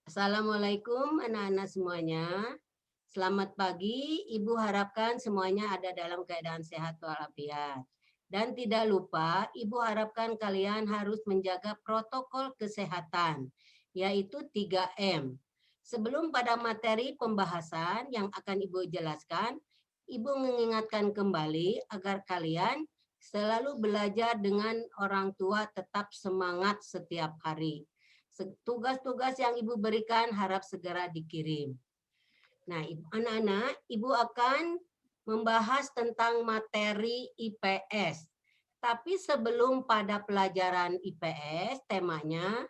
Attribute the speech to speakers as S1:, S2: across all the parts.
S1: Assalamualaikum anak-anak semuanya. Selamat pagi, Ibu harapkan semuanya ada dalam keadaan sehat walafiat. Dan tidak lupa, Ibu harapkan kalian harus menjaga protokol kesehatan, yaitu 3M. Sebelum pada materi pembahasan yang akan Ibu jelaskan, Ibu mengingatkan kembali agar kalian selalu belajar dengan orang tua tetap semangat setiap hari. Tugas-tugas yang Ibu berikan harap segera dikirim. Nah, anak-anak, Ibu akan membahas tentang materi IPS. Tapi sebelum pada pelajaran IPS, temanya,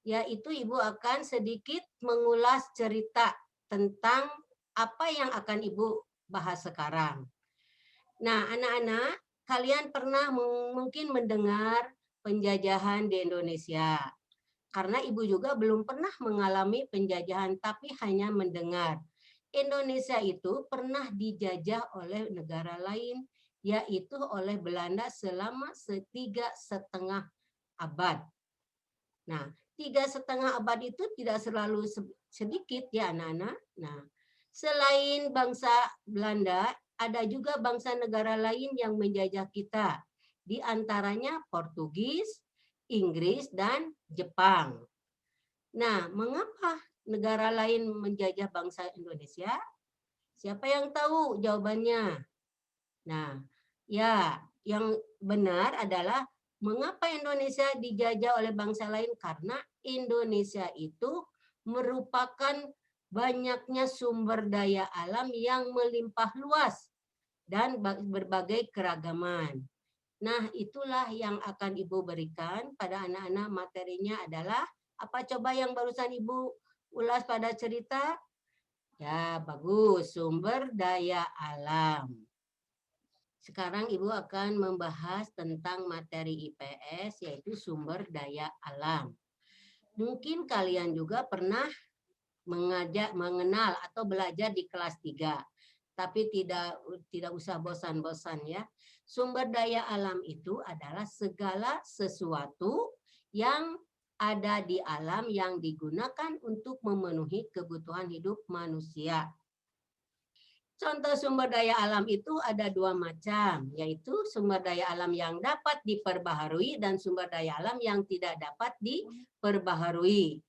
S1: yaitu Ibu akan sedikit mengulas cerita tentang apa yang akan Ibu bahas sekarang. Nah, anak-anak, kalian pernah mungkin mendengar penjajahan di Indonesia. Karena Ibu juga belum pernah mengalami penjajahan, tapi hanya mendengar. Indonesia itu pernah dijajah oleh negara lain, yaitu oleh Belanda selama 3,5 abad. Nah, 3,5 abad itu tidak selalu sedikit ya anak-anak. Nah, selain bangsa Belanda, ada juga bangsa negara lain yang menjajah kita. Di antaranya Portugis, Inggris, dan Jepang. Nah, mengapa negara lain menjajah bangsa Indonesia? Siapa yang tahu jawabannya? Nah, ya, yang benar adalah mengapa Indonesia dijajah oleh bangsa lain? Karena Indonesia itu merupakan banyaknya sumber daya alam yang melimpah luas dan berbagai keragaman. Nah, itulah yang akan Ibu berikan pada anak-anak. Materinya adalah apa coba yang barusan Ibu ulas pada cerita? Ya, bagus. Sumber daya alam. Sekarang Ibu akan membahas tentang materi IPS, yaitu sumber daya alam. Mungkin kalian juga pernah mengenal atau belajar di kelas 3. Tapi tidak usah bosan-bosan ya. Sumber daya alam itu adalah segala sesuatu yang ada di alam yang digunakan untuk memenuhi kebutuhan hidup manusia. Contoh sumber daya alam itu ada 2 macam, yaitu sumber daya alam yang dapat diperbaharui dan sumber daya alam yang tidak dapat diperbaharui.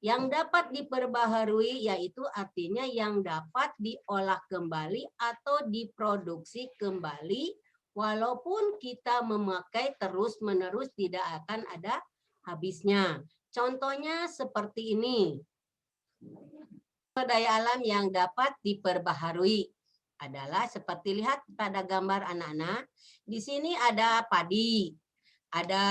S1: Yang dapat diperbaharui yaitu artinya yang dapat diolah kembali atau diproduksi kembali walaupun kita memakai terus-menerus tidak akan ada habisnya. Contohnya seperti ini. Sumber daya alam yang dapat diperbaharui adalah seperti lihat pada gambar anak-anak. Di sini ada padi, ada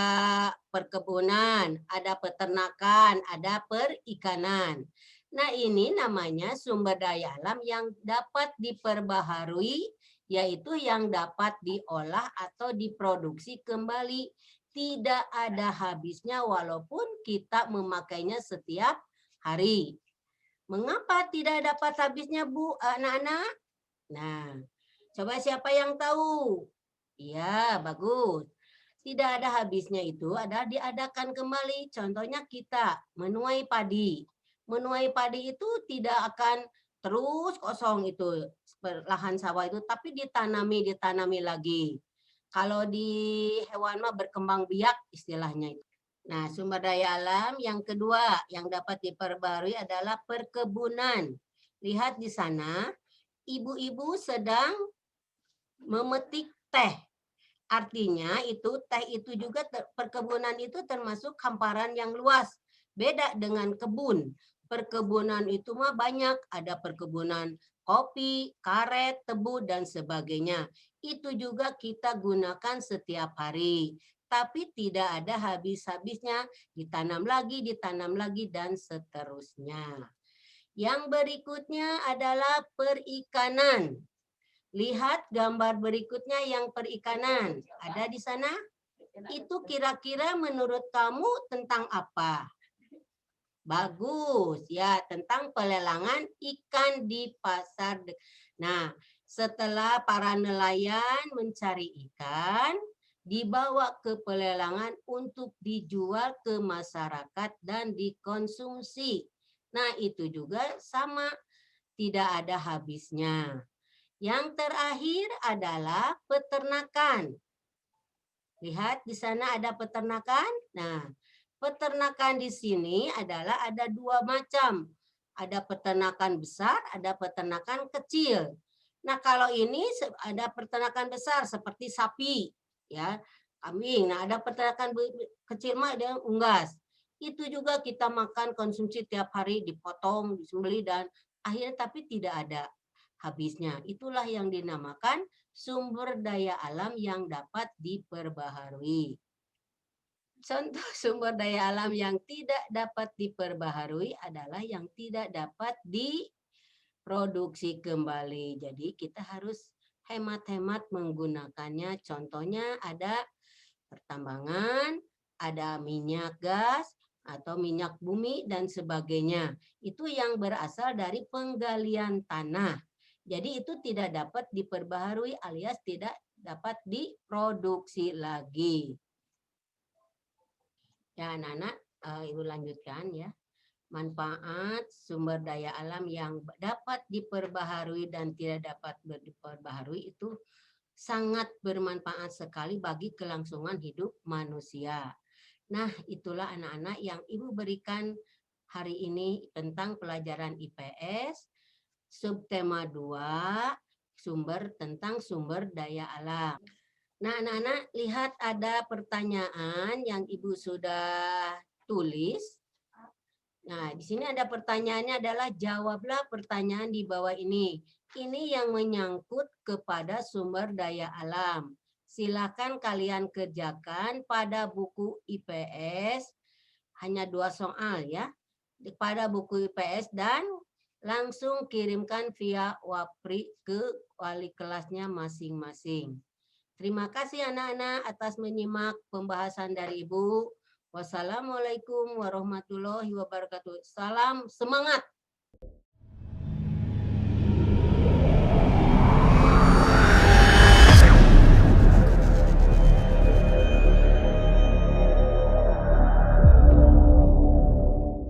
S1: perkebunan, ada peternakan, ada perikanan. Nah, ini namanya sumber daya alam yang dapat diperbaharui, yaitu yang dapat diolah atau diproduksi kembali. Tidak ada habisnya walaupun kita memakainya setiap hari. Mengapa tidak dapat habisnya, Bu, anak-anak? Nah, coba siapa yang tahu? Iya, bagus. Tidak ada habisnya itu adalah diadakan kembali. Contohnya kita menuai padi. Menuai padi itu tidak akan terus kosong itu lahan sawah itu, tapi ditanami lagi. Kalau di hewan mah berkembang biak istilahnya itu. Nah, sumber daya alam yang kedua yang dapat diperbarui adalah perkebunan. Lihat di sana, ibu-ibu sedang memetik teh. Artinya itu teh itu juga perkebunan itu termasuk hamparan yang luas. Beda dengan kebun. Perkebunan itu mah banyak, ada perkebunan kopi, karet, tebu dan sebagainya. Itu juga kita gunakan setiap hari. Tapi tidak ada habis-habisnya, ditanam lagi dan seterusnya. Yang berikutnya adalah perikanan. Lihat gambar berikutnya yang perikanan. Ada di sana? Itu kira-kira menurut kamu tentang apa? Bagus, ya, tentang pelelangan ikan di pasar. Nah, setelah para nelayan mencari ikan, dibawa ke pelelangan untuk dijual ke masyarakat dan dikonsumsi. Nah, itu juga sama, tidak ada habisnya. Yang terakhir adalah peternakan. Lihat di sana ada peternakan. Nah, peternakan di sini adalah ada dua macam. Ada peternakan besar, ada peternakan kecil. Nah, kalau ini ada peternakan besar seperti sapi, ya, kambing. Nah, ada peternakan kecil mah ada unggas. Itu juga kita makan konsumsi tiap hari, dipotong, disembelih dan akhirnya tapi tidak ada habisnya. Itulah yang dinamakan sumber daya alam yang dapat diperbaharui. Contoh sumber daya alam yang tidak dapat diperbaharui adalah yang tidak dapat diproduksi kembali. Jadi kita harus hemat-hemat menggunakannya. Contohnya ada pertambangan, ada minyak gas, atau minyak bumi, dan sebagainya. Itu yang berasal dari penggalian tanah. Jadi itu tidak dapat diperbaharui alias tidak dapat diproduksi lagi. Ya, anak-anak, Ibu lanjutkan ya. Manfaat sumber daya alam yang dapat diperbaharui dan tidak dapat diperbaharui itu sangat bermanfaat sekali bagi kelangsungan hidup manusia. Nah, itulah anak-anak yang Ibu berikan hari ini tentang pelajaran IPS, subtema 2, tentang sumber daya alam. Nah, anak-anak lihat ada pertanyaan yang Ibu sudah tulis. Nah, di sini ada pertanyaannya adalah jawablah pertanyaan di bawah ini. Ini yang menyangkut kepada sumber daya alam. Silakan kalian kerjakan pada buku IPS, hanya 2 soal ya. Pada buku IPS dan langsung kirimkan via Wapri ke wali kelasnya masing-masing. Terima kasih anak-anak atas menyimak pembahasan dari Ibu. Wassalamualaikum warahmatullahi wabarakatuh. Salam semangat.